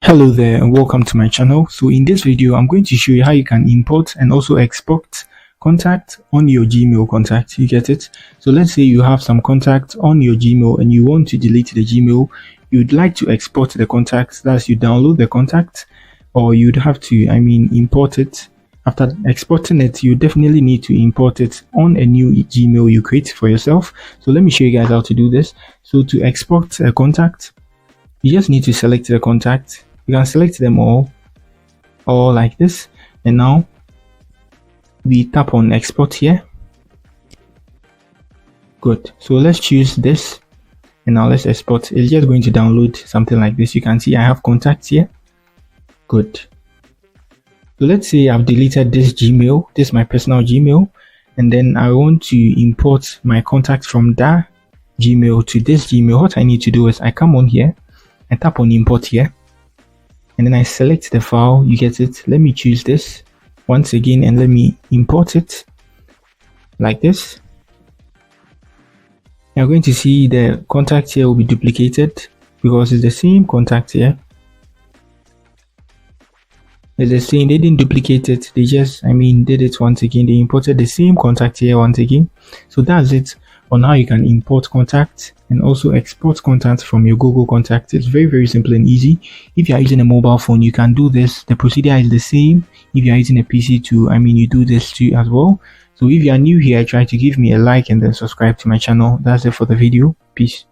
Hello there and welcome to my channel. So in this video I'm going to show you how you can import and also export contact on your Gmail contact. You get it? So let's say you have some contact on your Gmail and you want to delete the Gmail. You'd like to export the contact. That's you download the contact, or you'd have to import it. After exporting it, you definitely need to import it on a new Gmail you create for yourself. So let me show you guys how to do this. So to export a contact, you just need to select the contact. You can select them all like this, and now we tap on export here. Good. So let's choose this, and now let's export. It's just going to download something like this. You can see I have contacts here. Good. So let's say I've deleted this Gmail, this is my personal Gmail, and then I want to import my contact from that Gmail to this Gmail. What I need to do is I come on here and tap on import here, and then I select the file. You get it? Let me choose this once again and let me import it like this. You're going to see the contact here will be duplicated because it's the same contact here. It's the same. They didn't duplicate it, they just did it once again. They imported the same contact here once again. So that's it on how you can import contact and also export contact from your Google Contacts. It's very simple and easy. If you are using a mobile phone, you can do this. The procedure is the same. If you are using a PC too, you do this too as well. So if you are new here, try to give me a like and then subscribe to my channel. That's it for the video. Peace.